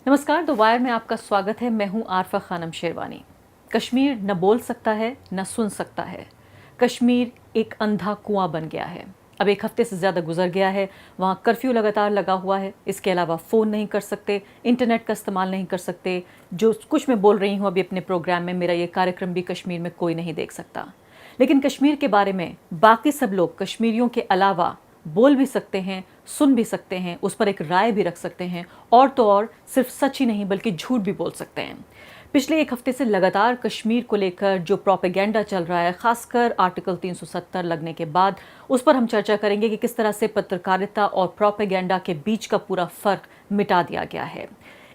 नमस्कार, the wire में आपका स्वागत है। मैं हूं आरफा खानम शेरवानी। कश्मीर न बोल सकता है न सुन सकता है। कश्मीर एक अंधा कुआं बन गया है। अब एक हफ्ते से ज़्यादा गुजर गया है। वहाँ कर्फ्यू लगातार लगा हुआ है। इसके अलावा फ़ोन नहीं कर सकते, इंटरनेट का इस्तेमाल नहीं कर सकते। जो कुछ मैं बोल रही हूँ अभी अपने प्रोग्राम में, मेरा ये कार्यक्रम भी कश्मीर में कोई नहीं देख सकता। लेकिन कश्मीर के बारे में बाकी सब लोग कश्मीरियों के अलावा बोल भी सकते हैं, सुन भी सकते हैं, उस पर एक राय भी रख सकते हैं, और तो और सिर्फ सच ही नहीं बल्कि झूठ भी बोल सकते हैं। पिछले एक हफ्ते से लगातार कश्मीर को लेकर जो प्रोपेगेंडा चल रहा है, खासकर आर्टिकल 370 लगने के बाद, उस पर हम चर्चा करेंगे कि किस तरह से पत्रकारिता और प्रोपेगेंडा के बीच का पूरा फर्क मिटा दिया गया है।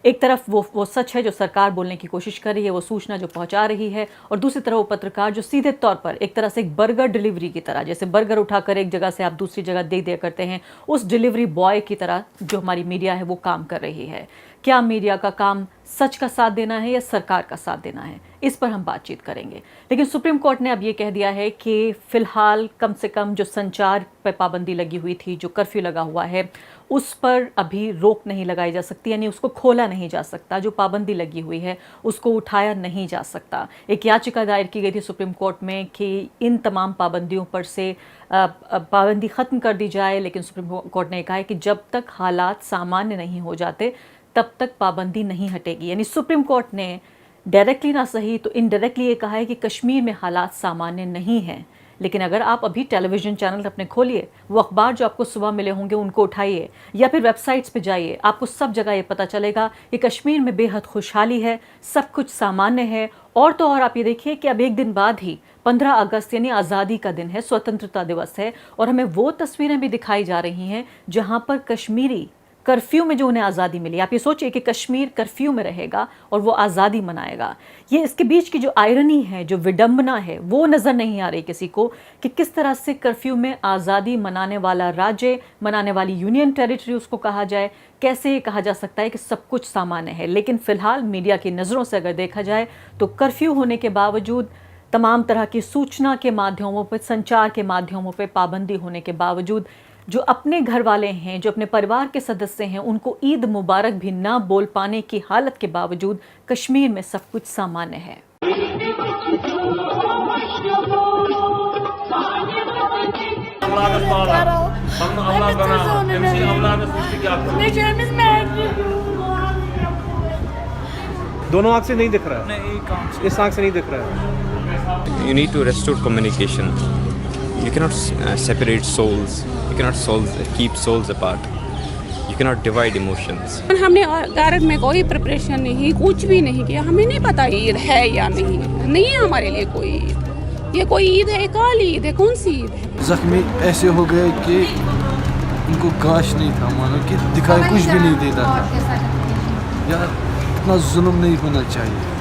एक तरफ वो सच है जो सरकार बोलने की कोशिश कर रही है, वो सूचना जो पहुंचा रही है, और दूसरी तरफ वो पत्रकार जो सीधे तौर पर एक तरह से एक बर्गर डिलीवरी की तरह, जैसे बर्गर उठाकर एक जगह से आप दूसरी जगह दे दिया करते हैं, उस डिलीवरी बॉय की तरह जो हमारी मीडिया है वो काम कर रही है। क्या मीडिया का काम सच का साथ देना है या सरकार का साथ देना है, इस पर हम बातचीत करेंगे। लेकिन सुप्रीम कोर्ट ने अब ये कह दिया है कि फिलहाल कम से कम जो संचार पर पाबंदी लगी हुई थी, जो कर्फ्यू लगा हुआ है, उस पर अभी रोक नहीं लगाई जा सकती, यानी उसको खोला नहीं जा सकता। जो पाबंदी लगी हुई है उसको उठाया नहीं जा सकता। एक याचिका दायर की गई थी सुप्रीम कोर्ट में कि इन तमाम पाबंदियों पर से पाबंदी ख़त्म कर दी जाए, लेकिन सुप्रीम कोर्ट ने कहा है कि जब तक हालात सामान्य नहीं हो जाते तब तक पाबंदी नहीं हटेगी। यानी सुप्रीम कोर्ट ने डायरेक्टली ना सही तो इनडायरेक्टली ये कहा है कि कश्मीर में हालात सामान्य नहीं हैं। लेकिन अगर आप अभी टेलीविज़न चैनल अपने खोलिए, वो अखबार जो आपको सुबह मिले होंगे उनको उठाइए, या फिर वेबसाइट्स पे जाइए, आपको सब जगह ये पता चलेगा कि कश्मीर में बेहद खुशहाली है, सब कुछ सामान्य है। और तो और आप ये देखिए कि अब एक दिन बाद ही 15 अगस्त यानी आज़ादी का दिन है, स्वतंत्रता दिवस है, और हमें वो तस्वीरें भी दिखाई जा रही हैं जहाँ पर कश्मीरी कर्फ्यू में जो उन्हें आज़ादी मिली। आप ये सोचिए कि कश्मीर कर्फ्यू में रहेगा और वो आज़ादी मनाएगा। ये इसके बीच की जो आयरनी है, जो विडंबना है, वो नज़र नहीं आ रही किसी को कि किस तरह से कर्फ्यू में आज़ादी मनाने वाला राज्य, मनाने वाली यूनियन टेरिटरी उसको कहा जाए, कैसे ये कहा जा सकता है कि सब कुछ सामान्य है। लेकिन फ़िलहाल मीडिया की नज़रों से अगर देखा जाए तो कर्फ्यू होने के बावजूद, तमाम तरह की सूचना के माध्यमों पर, संचार के माध्यमों पर पाबंदी होने के बावजूद, जो अपने घर वाले हैं, जो अपने परिवार के सदस्य हैं, उनको ईद मुबारक भी ना बोल पाने की हालत के बावजूद कश्मीर में सब कुछ सामान्य है। दोनों आंख से नहीं दिख रहा है, इस आंख से नहीं दिख रहा है। You need to restore communication. You cannot separate souls. You cannot keep souls apart. You cannot divide emotions. हमने गारद में कोई प्रिपरेशन नहीं, कुछ भी नहीं किया। हमें नहीं पता ईद है या नहीं, नहीं है हमारे लिए कोई ईद। ये कोई ईद है, काली ईद है, कौन सी ईद है? जख्मी ऐसे हो गए कि उनको काश नहीं था, मानो कि दिखाई कुछ भी नहीं देता था। यार इतना जुल्म नहीं होना चाहिए।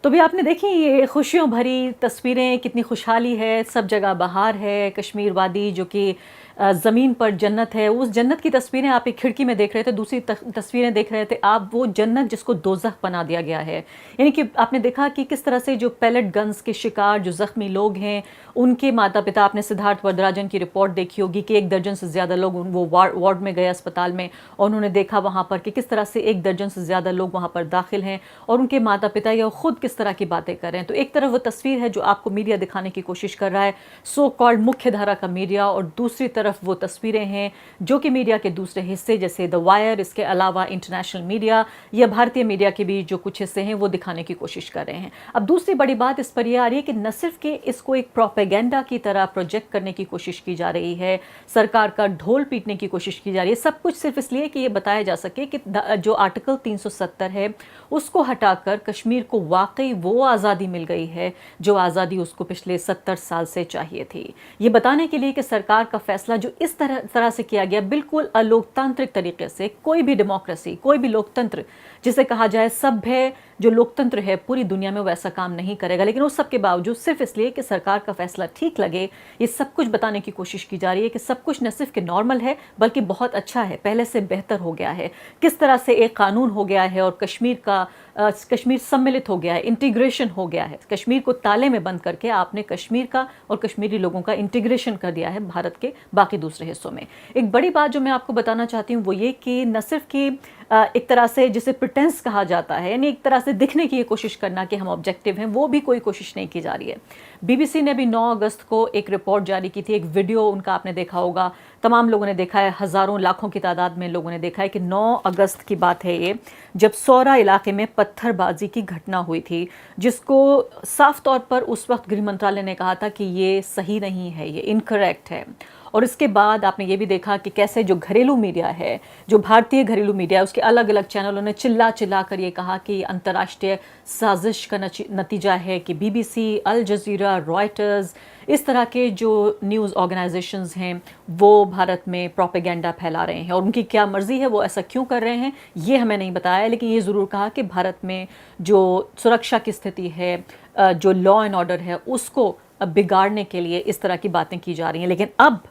तो भी आपने देखी ये खुशियों भरी तस्वीरें, कितनी खुशहाली है, सब जगह बहार है। कश्मीर वादी जो कि ज़मीन पर जन्नत है, उस जन्नत की तस्वीरें आप एक खिड़की में देख रहे थे, दूसरी तस्वीरें देख रहे थे आप, वो जन्नत जिसको दोज़ख बना दिया गया है। यानी कि आपने देखा कि किस तरह से जो पैलेट गन्स के शिकार जो ज़ख्मी लोग हैं, उनके माता पिता, आपने सिद्धार्थ वरदराजन की रिपोर्ट देखी होगी कि 1 दर्जन से ज़्यादा लोग वो वार्ड में गए अस्पताल में, और उन्होंने देखा वहाँ पर कि किस तरह से 1 दर्जन से ज़्यादा लोग वहाँ पर दाखिल हैं, और उनके माता पिता या खुद किस तरह की बातें कर रहे हैं। तो एक तरफ वो तस्वीर है जो आपको मीडिया दिखाने की कोशिश कर रहा है, सो कॉल्ड मुख्य धारा का मीडिया, और दूसरी तरफ वो तस्वीरें हैं जो कि मीडिया के दूसरे हिस्से जैसे द वायर, इसके अलावा इंटरनेशनल मीडिया या भारतीय मीडिया के भी जो कुछ हिस्से हैं वो दिखाने की कोशिश कर रहे हैं। अब दूसरी बड़ी बात इस पर यह आ रही है कि न सिर्फ कि इसको एक प्रोपेगेंडा की तरह प्रोजेक्ट करने की कोशिश की जा रही है, सरकार का ढोल पीटने की कोशिश की जा रही है, सब कुछ सिर्फ इसलिए कि ये बताया जा सके कि जो आर्टिकल 370 है उसको हटाकर कश्मीर को वाकई वो आज़ादी मिल गई है जो आज़ादी उसको पिछले 70 साल से चाहिए थी। ये बताने के लिए कि सरकार का फैसला जो इस तरह से किया गया, बिल्कुल अलोकतांत्रिक तरीके से, कोई भी डेमोक्रेसी, कोई भी लोकतंत्र जिसे कहा जाए सभ्य जो लोकतंत्र है पूरी दुनिया में, वैसा काम नहीं करेगा। लेकिन उस सब के बावजूद सिर्फ इसलिए कि सरकार का फैसला ठीक लगे, ये सब कुछ बताने की कोशिश की जा रही है कि सब कुछ न सिर्फ कि नॉर्मल है बल्कि बहुत अच्छा है, पहले से बेहतर हो गया है। किस तरह से एक कानून हो गया है और कश्मीर सम्मिलित हो गया है, इंटीग्रेशन हो गया है। कश्मीर को ताले में बंद करके आपने कश्मीर का और कश्मीरी लोगों का इंटीग्रेशन कर दिया है भारत के बाकी दूसरे हिस्सों में। एक बड़ी बात जो मैं आपको बताना चाहती हूँ वो ये कि न सिर्फ कि एक तरह से जिसे प्रिटेंस कहा जाता है, यानी एक तरह से दिखने की ये कोशिश करना कि हम ऑब्जेक्टिव हैं, वो भी कोई कोशिश नहीं की जा रही है। बीबीसी ने भी 9 अगस्त को एक रिपोर्ट जारी की थी, एक वीडियो उनका आपने देखा होगा, तमाम लोगों ने देखा है, हज़ारों लाखों की तादाद में लोगों ने देखा है कि 9 अगस्त की बात है ये, जब सौरा इलाके में पत्थरबाजी की घटना हुई थी, जिसको साफ तौर पर उस वक्त गृह मंत्रालय ने कहा था कि ये सही नहीं है, ये इनकरेक्ट है। और इसके बाद आपने ये भी देखा कि कैसे जो घरेलू मीडिया है, जो भारतीय घरेलू मीडिया है, उसके अलग अलग चैनलों ने चिल्ला चिल्ला कर ये कहा कि अंतर्राष्ट्रीय साजिश का नतीजा है कि बीबीसी, अल जज़ीरा, रॉयटर्स, इस तरह के जो न्यूज़ ऑर्गेनाइजेशंस हैं वो भारत में प्रोपेगेंडा फैला रहे हैं, और उनकी क्या मर्जी है, वो ऐसा क्यों कर रहे हैं ये हमें नहीं बताया, लेकिन ये ज़रूर कहा कि भारत में जो सुरक्षा की स्थिति है, जो लॉ एंड ऑर्डर है, उसको बिगाड़ने के लिए इस तरह की बातें की जा रही हैं। लेकिन अब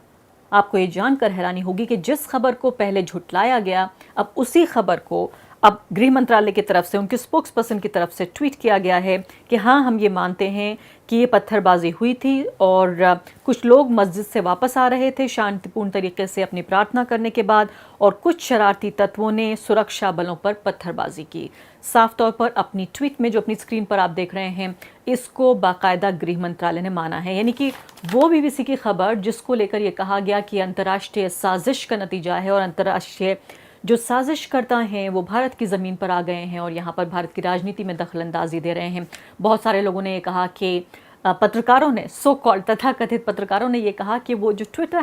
आपको ये जानकर हैरानी होगी कि जिस खबर को पहले झुटलाया गया, अब उसी खबर को अब गृह मंत्रालय की तरफ से, उनके स्पोक्स पर्सन की तरफ से ट्वीट किया गया है कि हाँ, हम ये मानते हैं कि ये पत्थरबाजी हुई थी और कुछ लोग मस्जिद से वापस आ रहे थे शांतिपूर्ण तरीके से अपनी प्रार्थना करने के बाद, और कुछ शरारती तत्वों ने सुरक्षा बलों पर पत्थरबाजी की। साफ तौर पर अपनी ट्वीट में, जो अपनी स्क्रीन पर आप देख रहे हैं, इसको बाकायदा गृह मंत्रालय ने माना है, यानी कि वो बीबीसी की खबर जिसको लेकर ये कहा गया कि अंतर्राष्ट्रीय साजिश का नतीजा है और अंतर्राष्ट्रीय जो साजिश करता हैं वो भारत की ज़मीन पर आ गए हैं और यहाँ पर भारत की राजनीति में दखल अंदाजी दे रहे हैं। बहुत सारे लोगों ने ये कहा कि पत्रकारों ने, सो कॉल्ड तथाकथित पत्रकारों ने ये कहा कि वो जो ट्विटर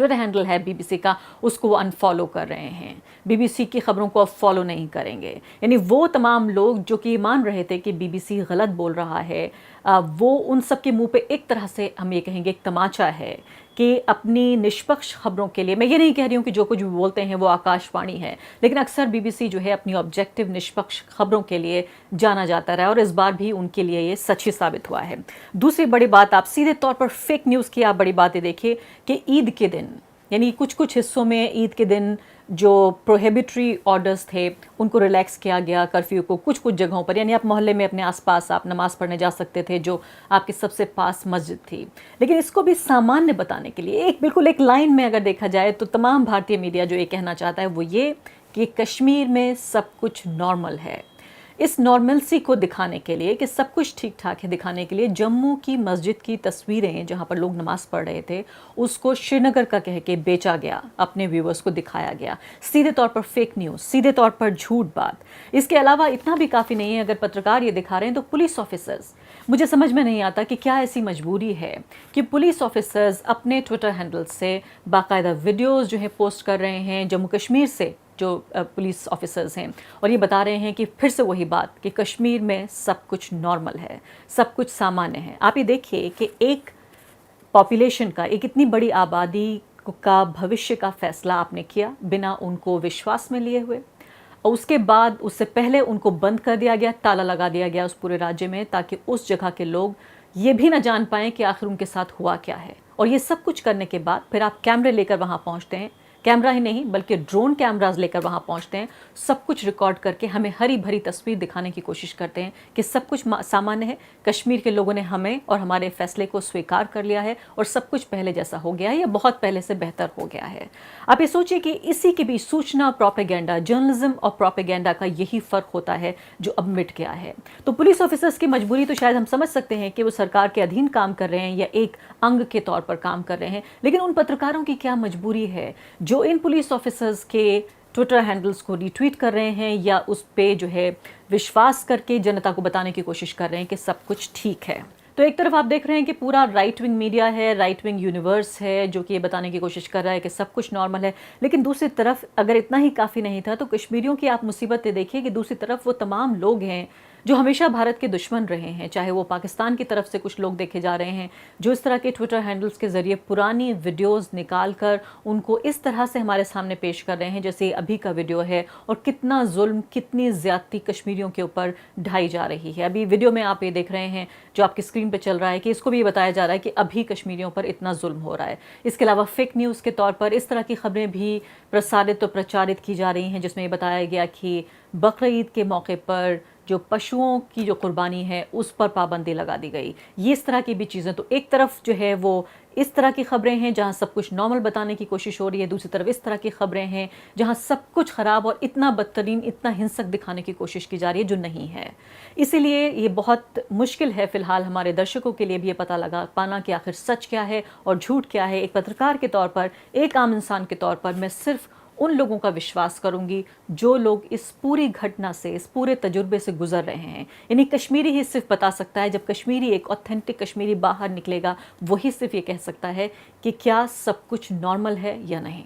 हैंडल है बीबीसी का, उसको वो अनफॉलो कर रहे हैं, बीबीसी की खबरों को अब फॉलो नहीं करेंगे। यानी वो तमाम लोग जो कि मान रहे थे कि बीबीसी गलत बोल रहा है, वो उन सब के मुंह पे एक तरह से हम ये कहेंगे एक तमाचा है कि अपनी निष्पक्ष खबरों के लिए, मैं ये नहीं कह रही हूँ कि जो कुछ भी बोलते हैं वो आकाशवाणी है, लेकिन अक्सर बीबीसी जो है अपनी ऑब्जेक्टिव निष्पक्ष खबरों के लिए जाना जाता रहा, और इस बार भी उनके लिए ये सच ही साबित हुआ है। दूसरी बड़ी बात, आप सीधे तौर पर फेक न्यूज़ की आप बड़ी बातें देखिए कि ईद के दिन, यानी कुछ हिस्सों में ईद के दिन जो प्रोहिबिटरी ऑर्डर्स थे उनको रिलैक्स किया गया, कर्फ्यू को कुछ जगहों पर, यानी आप मोहल्ले में अपने आसपास आप नमाज़ पढ़ने जा सकते थे जो आपके सबसे पास मस्जिद थी। लेकिन इसको भी सामान्य बताने के लिए बिल्कुल एक लाइन में अगर देखा जाए तो तमाम भारतीय मीडिया जो ये कहना चाहता है वो ये कि कश्मीर में सब कुछ नॉर्मल है। इस नॉर्मलसी को दिखाने के लिए कि सब कुछ ठीक ठाक है दिखाने के लिए जम्मू की मस्जिद की तस्वीरें जहां पर लोग नमाज पढ़ रहे थे उसको श्रीनगर का कह के बेचा गया, अपने व्यूवर्स को दिखाया गया। सीधे तौर पर फेक न्यूज़, सीधे तौर पर झूठ बात। इसके अलावा इतना भी काफ़ी नहीं है, अगर पत्रकार ये दिखा रहे हैं तो पुलिस ऑफिसर्स, मुझे समझ में नहीं आता कि क्या ऐसी मजबूरी है कि पुलिस ऑफिसर्स अपने ट्विटर हैंडल से बाकायदा वीडियोज़ जो है पोस्ट कर रहे हैं जम्मू कश्मीर से, जो पुलिस ऑफिसर्स हैं, और ये बता रहे हैं कि फिर से वही बात कि कश्मीर में सब कुछ नॉर्मल है, सब कुछ सामान्य है। आप ये देखिए कि एक पॉपुलेशन का, एक इतनी बड़ी आबादी का भविष्य का फैसला आपने किया बिना उनको विश्वास में लिए हुए, और उसके बाद उससे पहले उनको बंद कर दिया गया, ताला लगा दिया गया उस पूरे राज्य में, ताकि उस जगह के लोग ये भी ना जान पाएँ कि आखिर उनके साथ हुआ क्या है। और ये सब कुछ करने के बाद फिर आप कैमरे लेकर वहाँ पहुँचते हैं, कैमरा ही नहीं बल्कि ड्रोन कैमराज लेकर वहाँ पहुँचते हैं, सब कुछ रिकॉर्ड करके हमें हरी भरी तस्वीर दिखाने की कोशिश करते हैं कि सब कुछ सामान्य है, कश्मीर के लोगों ने हमें और हमारे फैसले को स्वीकार कर लिया है और सब कुछ पहले जैसा हो गया है या बहुत पहले से बेहतर हो गया है। आप ये सोचिए कि इसी के बीच सूचना प्रोपेगेंडा, जर्नलिज्म और प्रोपेगेंडा का यही फ़र्क होता है जो अब मिट गया है। तो पुलिस ऑफिसर्स की मजबूरी तो शायद हम समझ सकते हैं कि वो सरकार के अधीन काम कर रहे हैं या एक अंग के तौर पर काम कर रहे हैं, लेकिन उन पत्रकारों की क्या मजबूरी है जो इन पुलिस ऑफिसर्स के ट्विटर हैंडल्स को रीट्वीट कर रहे हैं या उस पे जो है विश्वास करके जनता को बताने की कोशिश कर रहे हैं कि सब कुछ ठीक है। तो एक तरफ आप देख रहे हैं कि पूरा राइट विंग मीडिया है, राइट विंग यूनिवर्स है जो कि ये बताने की कोशिश कर रहा है कि सब कुछ नॉर्मल है, लेकिन दूसरी तरफ अगर इतना ही काफ़ी नहीं था तो कश्मीरियों की आप मुसीबतें देखिए कि दूसरी तरफ वो तमाम लोग हैं जो हमेशा भारत के दुश्मन रहे हैं, चाहे वो पाकिस्तान की तरफ से कुछ लोग देखे जा रहे हैं जो इस तरह के ट्विटर हैंडल्स के ज़रिए पुरानी वीडियोस निकाल कर उनको इस तरह से हमारे सामने पेश कर रहे हैं जैसे अभी का वीडियो है, और कितना जुल्म, कितनी ज़्यादती कश्मीरियों के ऊपर ढाई जा रही है। अभी वीडियो में आप ये देख रहे हैं जो आपकी स्क्रीन पर चल रहा है कि इसको भी बताया जा रहा है कि अभी कश्मीरियों पर इतना जुल्म हो रहा है। इसके अलावा फेक न्यूज़ के तौर पर इस तरह की खबरें भी प्रसारित और प्रचारित की जा रही हैं जिसमें ये बताया गया कि बकरीद के मौके पर जो पशुओं की जो कुर्बानी है उस पर पाबंदी लगा दी गई। ये इस तरह की भी चीज़ें, तो एक तरफ जो है वो इस तरह की खबरें हैं जहां सब कुछ नॉर्मल बताने की कोशिश हो रही है, दूसरी तरफ इस तरह की खबरें हैं जहां सब कुछ ख़राब और इतना बदतरीन, इतना हिंसक दिखाने की कोशिश की जा रही है जो नहीं है। इसीलिए ये बहुत मुश्किल है फ़िलहाल हमारे दर्शकों के लिए भी ये पता लगा पाना कि आखिर सच क्या है और झूठ क्या है। एक पत्रकार के तौर पर, एक आम इंसान के तौर पर मैं सिर्फ उन लोगों का विश्वास करूंगी जो लोग इस पूरी घटना से, इस पूरे तजुर्बे से गुजर रहे हैं। यानी कश्मीरी ही सिर्फ बता सकता है, जब कश्मीरी, एक ऑथेंटिक कश्मीरी बाहर निकलेगा, वही सिर्फ ये कह सकता है कि क्या सब कुछ नॉर्मल है या नहीं।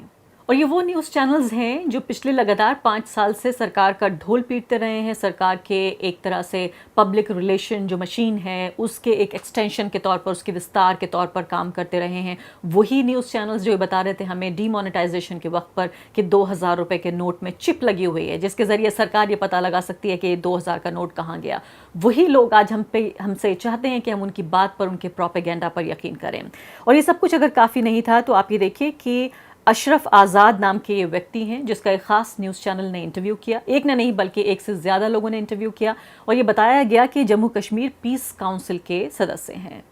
और ये वो न्यूज़ चैनल्स हैं जो पिछले लगातार 5 साल से सरकार का ढोल पीटते रहे हैं, सरकार के एक तरह से पब्लिक रिलेशन जो मशीन है उसके एक एक्सटेंशन के तौर पर, उसके विस्तार के तौर पर काम करते रहे हैं। वही न्यूज़ चैनल्स जो बता रहे थे हमें डीमोनेटाइजेशन के वक्त पर कि 2000 रुपये के नोट में चिप लगी हुई है जिसके ज़रिए सरकार ये पता लगा सकती है कि 2000 का नोट कहाँ गया। वही लोग आज हमसे चाहते हैं कि हम उनकी बात पर, उनके प्रोपेगेंडा पर यकीन करें। और ये सब कुछ अगर काफ़ी नहीं था तो आप ये देखिए कि अशरफ आज़ाद नाम के ये व्यक्ति हैं जिसका एक ख़ास न्यूज़ चैनल ने इंटरव्यू किया। एक ने नहीं बल्कि एक से ज़्यादा लोगों ने इंटरव्यू किया और ये बताया गया कि जम्मू कश्मीर पीस काउंसिल के सदस्य हैं।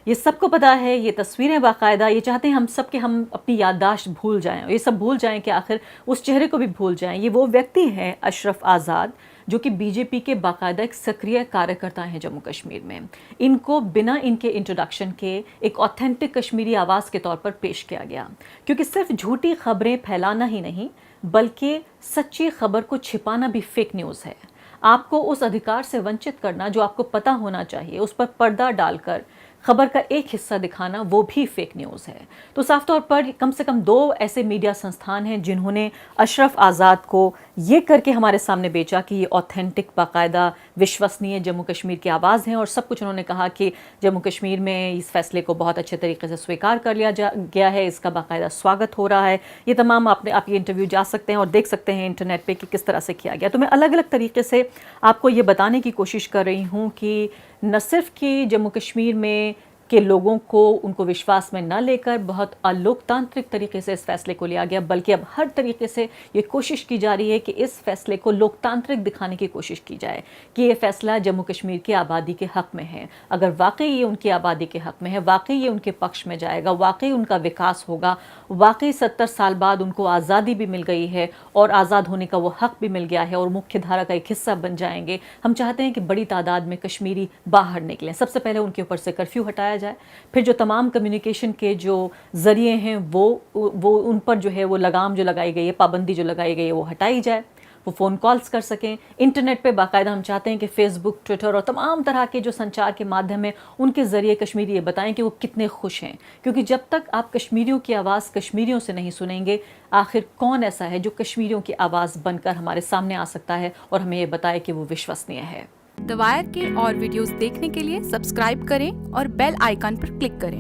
ये सबको पता है, ये तस्वीरें बाकायदा, ये चाहते हैं हम सब कि हम अपनी याददाश्त भूल जाएं और ये सब भूल जाएं कि आखिर उस चेहरे को भी भूल जाएं। ये वो व्यक्ति हैं अशरफ आज़ाद जो कि बीजेपी के बाकायदा एक सक्रिय कार्यकर्ता हैं जम्मू कश्मीर में। इनको बिना इनके इंट्रोडक्शन के एक ऑथेंटिक कश्मीरी आवाज़ के तौर पर पेश किया गया, क्योंकि सिर्फ झूठी खबरें फैलाना ही नहीं बल्कि सच्ची खबर को छिपाना भी फेक न्यूज़ है। आपको उस अधिकार से वंचित करना जो आपको पता होना चाहिए, उस पर पर्दा डालकर खबर का एक हिस्सा दिखाना, वो भी फेक न्यूज़ है। तो साफ तौर पर कम से कम 2 ऐसे मीडिया संस्थान हैं जिन्होंने अशरफ आज़ाद को ये करके हमारे सामने बेचा कि ये ऑथेंटिक, बाकायदा, विश्वसनीय जम्मू कश्मीर की आवाज़ हैं और सब कुछ उन्होंने कहा कि जम्मू कश्मीर में इस फैसले को बहुत अच्छे तरीके से स्वीकार कर लिया गया है, इसका बाकायदा स्वागत हो रहा है। ये तमाम आप ये इंटरव्यू जा सकते हैं और देख सकते हैं इंटरनेट पर कि किस तरह से किया गया। तो मैं अलग अलग तरीके से आपको ये बताने की कोशिश कर रही हूँ कि न सिर्फ कि जम्मू कश्मीर में के लोगों को उनको विश्वास में न लेकर बहुत अलोकतांत्रिक तरीके से इस फैसले को लिया गया, बल्कि अब हर तरीके से ये कोशिश की जा रही है कि इस फैसले को लोकतांत्रिक दिखाने की कोशिश की जाए कि ये फैसला जम्मू कश्मीर की आबादी के हक़ में है। अगर वाकई ये उनकी आबादी के हक़ में है, वाकई ये उनके पक्ष में जाएगा, वाकई उनका विकास होगा, वाकई 70 साल बाद उनको आज़ादी भी मिल गई है और आज़ाद होने का वो हक़ भी मिल गया है और मुख्य धारा का एक हिस्सा बन जाएंगे। हम चाहते हैं कि बड़ी तादाद में कश्मीरी बाहर निकलें। सबसे पहले उनके ऊपर से कर्फ्यू हटाया जाए, फिर जो तमाम कम्युनिकेशन के जो ज़रिए हैं वो उन पर जो है वो लगाम जो लगाई गई है, पाबंदी जो लगाई गई है वो हटाई जाए, वो फ़ोन कॉल्स कर सकें। इंटरनेट पे बाकायदा हम चाहते हैं कि फेसबुक, ट्विटर और तमाम तरह के जो संचार के माध्यम हैं उनके ज़रिए कश्मीरी ये बताएं कि वो कितने खुश हैं, क्योंकि जब तक आप कश्मीरियों की आवाज़ कश्मीरियों से नहीं सुनेंगे, आखिर कौन ऐसा है जो कश्मीरियों की आवाज़ बनकर हमारे सामने आ सकता है और हमें ये बताए कि वो विश्वसनीय है। द वायर के और वीडियोस देखने के लिए सब्सक्राइब करें और बेल आइकन पर क्लिक करें।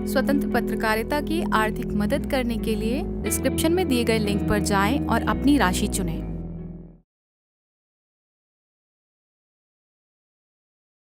स्वतंत्र पत्रकारिता की आर्थिक मदद करने के लिए डिस्क्रिप्शन में दिए गए लिंक पर जाएं और अपनी राशि चुनें।